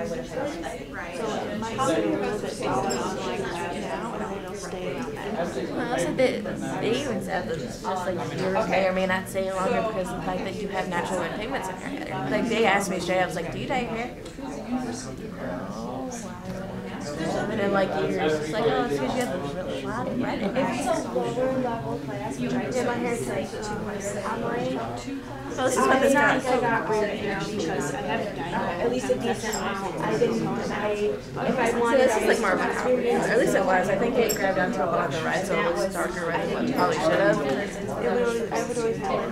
I would have had. Right. So it might be a little bit solid on like that now, and then it'll stay on that. Well, also they even said that it's just like yours may or may not stay longer because of the fact that you have natural red pigments in your hair. Like they asked me straight, I was like, do you dye your hair? No. And then like yours, it's like, oh, it's because you have a lot of red in If it. it's a lower level class, which I did my hair to like 200 online, So this is what this I does. got rid of it because I haven't done at least a decent amount. I didn't know if I So wanted this is like more of a confidence, or at least it was. I think it grabbed onto a lot of the red, so it was darker red than what it probably should have. I would always tell her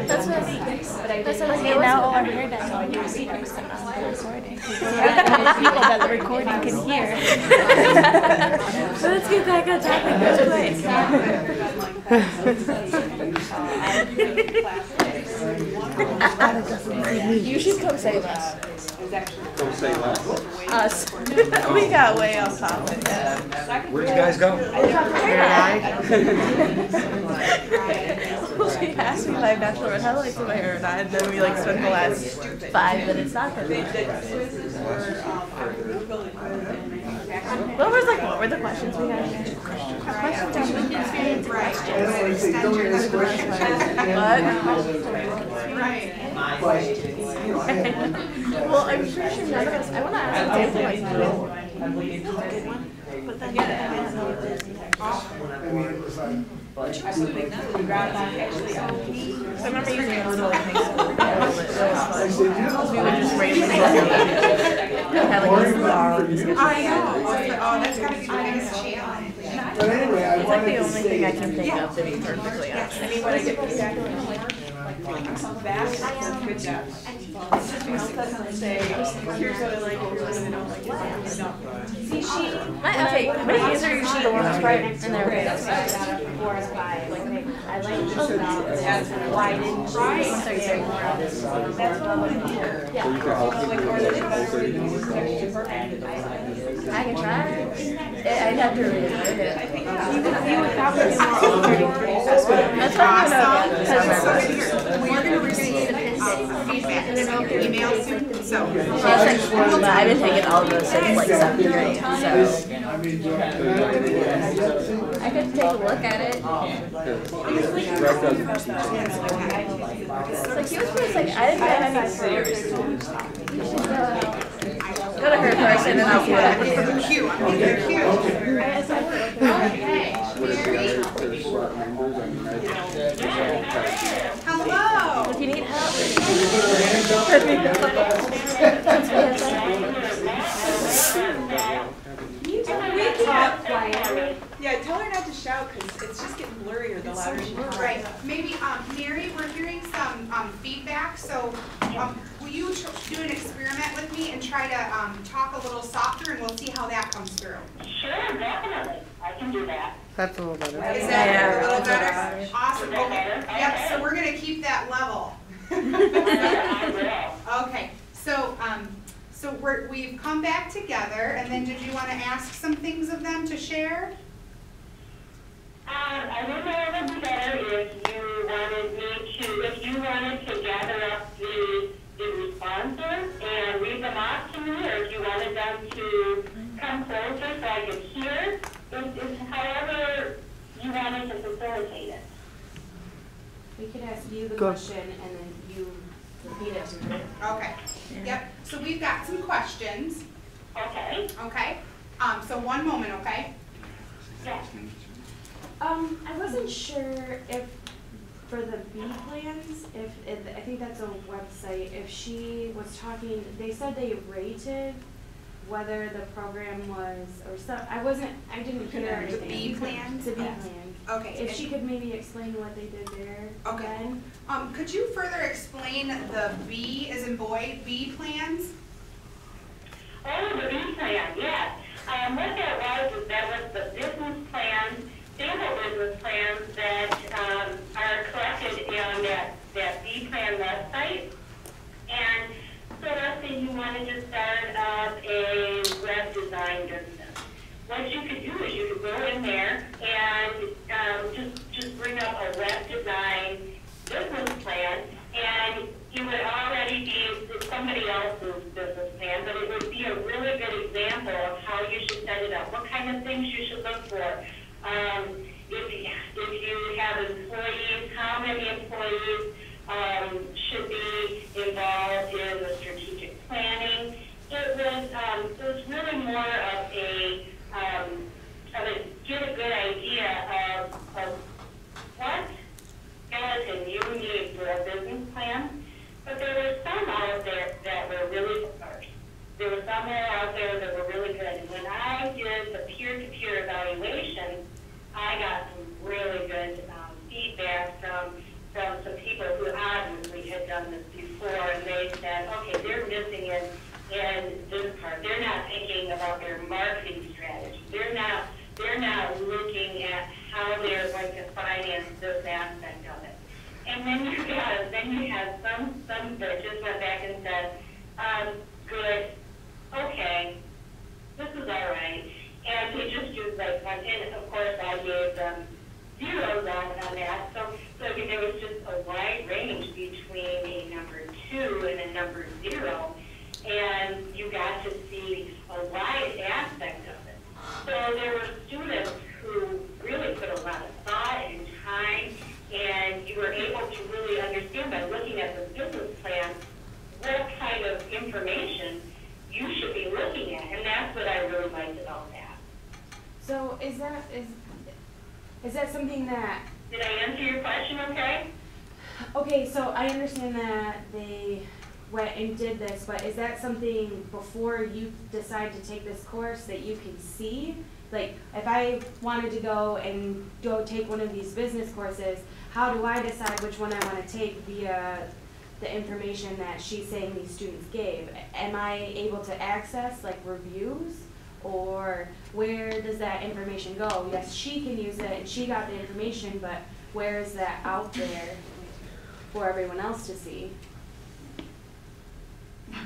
That's what I mean. That's what I mean. Now all our hair dye on your speakers on the recording. People that the recording can hear. So let's get back on topic real quick. You should come save us. Come say less. Us. We got way off topic. Where'd you guys go? She asked me if I have natural red highlights in my hair or not, and then we like spent the last 5 minutes talking. What were the questions we had? Questions on LinkedIn. Right. Well, I'm pretty sure none of us. I want to ask a like no. But then I remember using a little thing. We would just randomly have like this long discussion. I know. Oh, that's gotta be the biggest challenge. But anyway, I It's like wanted the to only thing I say, can think of, to be perfectly honest. I mean, when I get back, I'm like, good job. It's just basically say, here's what I like, here's what I don't like. See, she. Okay, my hands are usually the ones right in there. That's why I got up 4 or 5. Like, I like this about this. Why didn't she say more of this? That's what I want to hear. So you can help I can try. I'd have to really learn it. You would probably do more. That's Awesome. We're gonna need feedback and email soon, so. I've been taking all of those since like 7th grade, so I could take a look at it. It's like he was just like, I didn't have any serious. You should go to her person and I'll see what I can do. Cute, I'm thinking of cute. Okay. Hello. If you need help. Yeah, tell her not to shout because it's just getting blurrier the louder she talks. Right. Maybe, Mary, we're hearing some feedback, so will you do an experiment with me and try to talk a little softer, and we'll see how that comes through. Sure, definitely. I can do that. that's a little better. Is that a little better? Awesome. Okay. Yep, so we're going to keep that level. Okay, so we've come back together, and then did you want to ask some things of them to share? I think it would be better if you wanted to gather up the responses and read them off to me, or if you wanted them to come closer so I could hear. It's however you wanted to facilitate it. We could ask you the question and then you repeat it to her. Okay. Yep. So we've got some questions. Okay. Okay. So one moment, okay? Yeah. I wasn't sure if for the B plans, I think that's a website, if she was talking, they said they rated whether the program was, or stuff, I didn't hear anything. The B plans? The B Yes. plans. Okay. If she could maybe explain what they did there again. Could you further explain the B as in boy, B plans? Oh, the B plan, yes. What that was the business plans, sample business plans that are collected on that B plan website. And so let's say you wanted to start up a web design business. What you could do is you could go in there and just bring up a web design business plan, and you would already be somebody else's business plan, but it would be a really good example of how you should set it up, what kind of things you should look for. If you have employees, how many employees should be involved in the strategic planning. It was really more of a get a good idea of what skeleton you need for a business plan. But there were some out there that were really sparse. There were some out there that were really good. And when I did the peer-to-peer evaluation, I got some really good feedback from some people who obviously had done this before, and they said, okay, they're missing in this part. They're not thinking about their marketing strategy. They're not looking at how they're going to finance this aspect of it. And then you have some that just went back and said, good, okay, this is all right. And they just used like one, and of course I gave them zeros on that. So there was just a wide range between a number 2 and a number 0. And you got to see a wide aspect of it. So there were students who really put a lot of thought and time, and you were able to really understand by looking at the business plan what kind of information you should be looking at, and that's what I really liked about that. So is that something that... Did I answer your question okay? Okay, so I understand that they went and did this, but is that something before you decide to take this course that you can see? Like, if I wanted to go take one of these business courses, how do I decide which one I want to take via the information that she's saying these students gave? Am I able to access, like, reviews? Or where does that information go? Yes, she can use it, and she got the information, but where is that out there for everyone else to see?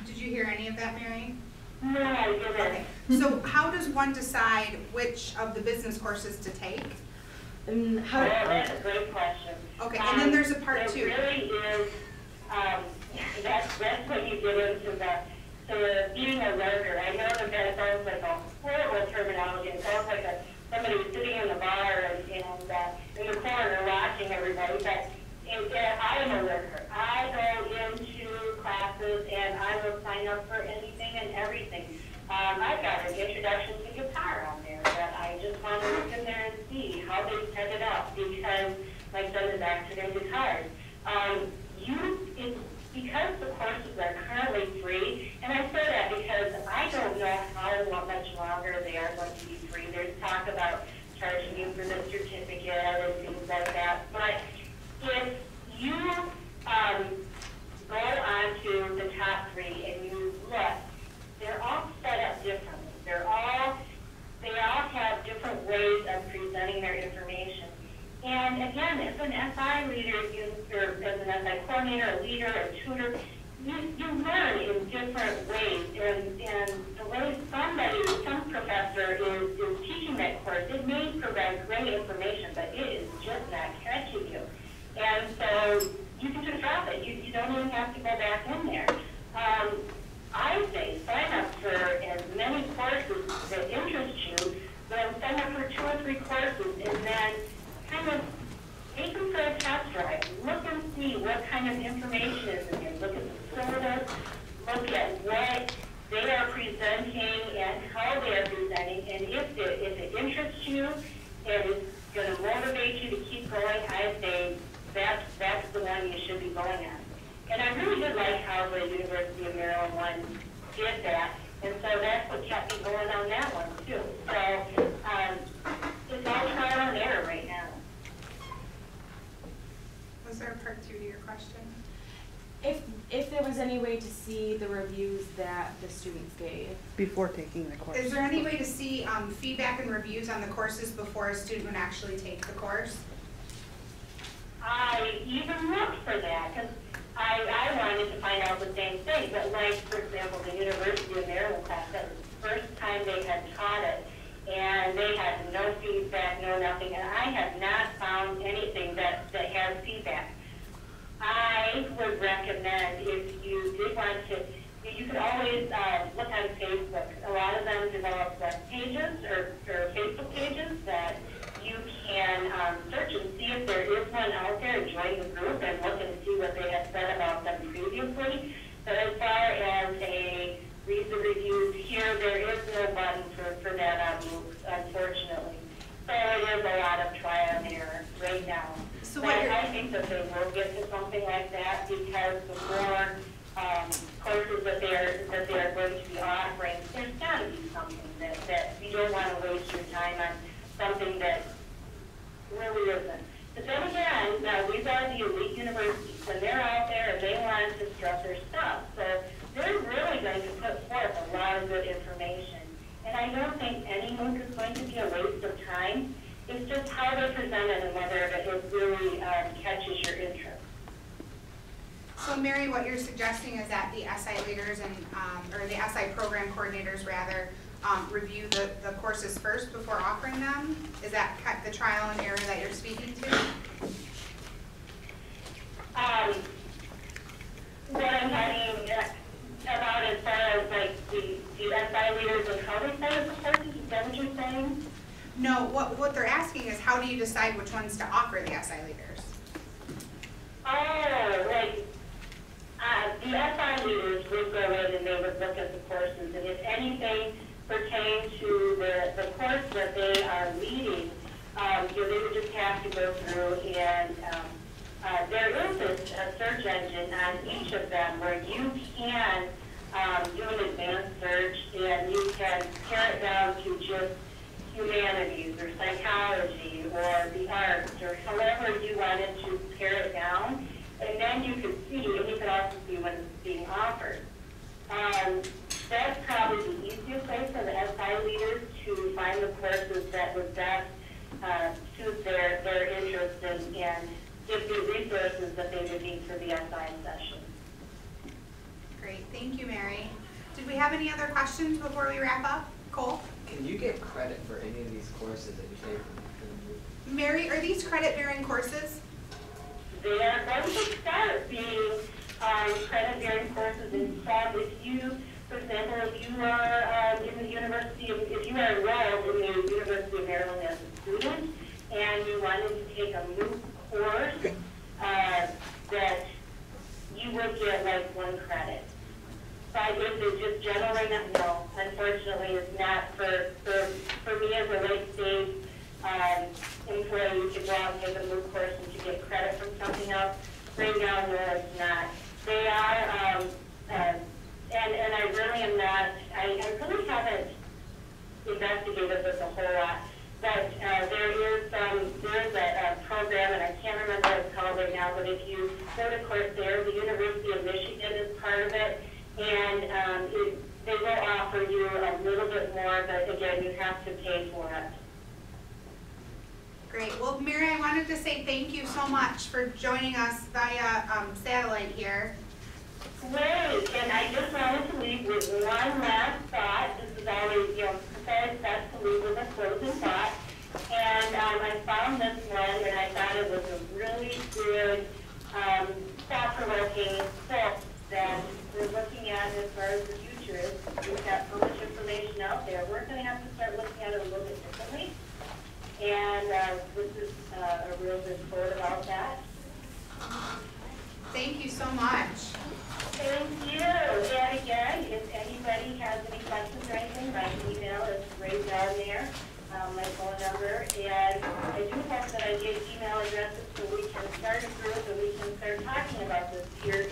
Did you hear any of that, Mary? No, I didn't. Okay. So how does one decide which of the business courses to take? And how Oh, that's a great question. Okay, and then there's a part 2. There really is, that's what you get into the being a learner. I know that sounds like a horrible terminology. It sounds like somebody sitting in the bar and in the corner watching everybody, but I am a learner. I go into classes and I will sign up for anything and everything. I've got an introduction to guitar on there that I just want to look in there and see how they set it up, because my son is actually in guitars. Because the courses are currently free, and I say that because I don't know how much longer they are going to be free. There's talk about charging you for the certificate and things like that. But if you go on to the top 3 and you look, they're all set up differently. They all have different ways of presenting their information. And again, as an SI leader, or as an SI coordinator, a leader, a tutor, you learn in different ways. And the way some professor is teaching that course, it may provide great information, but it is just not catching you. And so you can just drop it. You don't even have to go back in there. I say sign up for as many courses that interest you, then sign up for 2 or 3 courses, and then kind of take them for a test drive. Look and see what kind of information is in there. Look at the syllabus, look at what they are presenting and how they are presenting, and if it interests you and it's going to motivate you to keep going, I say that's the one you should be going on. And I really did like how the University of Maryland one did that, and so that's what kept me going on that one too. So it's all trial and error right now. Was there a part 2 to your question? If there was any way to see the reviews that the students gave. Before taking the course. Is there any way to see feedback and reviews on the courses before a student would actually take the course? I even looked for that because I wanted to find out the same thing. But like, for example, the University of Maryland class, that was the first time they had taught it, and they had no feedback, no nothing, and I have not found anything that has feedback. I would recommend, if you did want to you can always look on Facebook. A lot of them develop web pages or Facebook pages that you can search and see if there is one out there and join the group and look and see what they have said about them previously. But as far as a read the reviews here, there is no button for that on MOOCs, unfortunately. So it is a lot of trial and error right now. So but I think that they will get to something like that because the more courses that they are going to be offering, there's got to be something that you don't want to waste your time on something that really isn't. But then again, these are the elite universities, and they're out there and they want to strut their stuff. So they're really going to put forth a lot of good information. And I don't think any MOOC is going to be a waste of time. It's just how they present it and whether it really catches your interest. So Mary, what you're suggesting is that the SI leaders and, or the SI program coordinators rather, review the courses first before offering them? Is that the trial and error that you're speaking to? What I'm talking about as far as like the SI leaders and how they set up the courses, is that what you're saying? No, what they're asking is how do you decide which ones to offer the SI leaders? Oh, like the SI leaders would go in and they would look at the courses, and if anything pertained to the course that they are leading, they would just have to go through and there is a search engine on each of them where you can do an advanced search and you can pare it down to just humanities or psychology or the arts or however you wanted to pare it down. And then you could see, and you could also see when it's being offered. That's probably the easiest way for the SI leaders to find the courses that would best suit their interest and give the resources that they would need for the SI session. Great, thank you, Mary. Did we have any other questions before we wrap up? Cole? Can you get credit for any of these courses that you take from the Mary, are these credit-bearing courses? They are going to start being credit-bearing courses in some. If you, for example, if you are in the University, if you are enrolled in the University of Maryland as a student, and you wanted to take a MOOC course, that you would get like 1 credit. So I guess it's just general right now. No, unfortunately, it's not for me as a late stage employee to go out and take a MOOC course and to get credit from something else. Right now, no, it's not. They are, and I really am not, I really haven't investigated this a whole lot, but there is a program, and I can't remember what it's called right now, but if you go to Coursera, the University of Michigan is part of it, and they will offer you a little bit more, but again, you have to pay for it. Great. Well, Mary, I wanted to say thank you so much for joining us via satellite here. Great, and I just wanted to leave with one last thought. This is always, it's best to leave with a closing thought. And I found this one, and I thought it was a really good, thought-provoking book that we're looking at as far as the future is. We've got so much information out there. We're going to have to start looking at it a little bit differently. And this is a real good quote about that. Thank you so much. Thank you. And again, if anybody has any questions or anything, my email is right down there, my phone number. And I do hope that I get email addresses so we can start a group and we can start talking about this here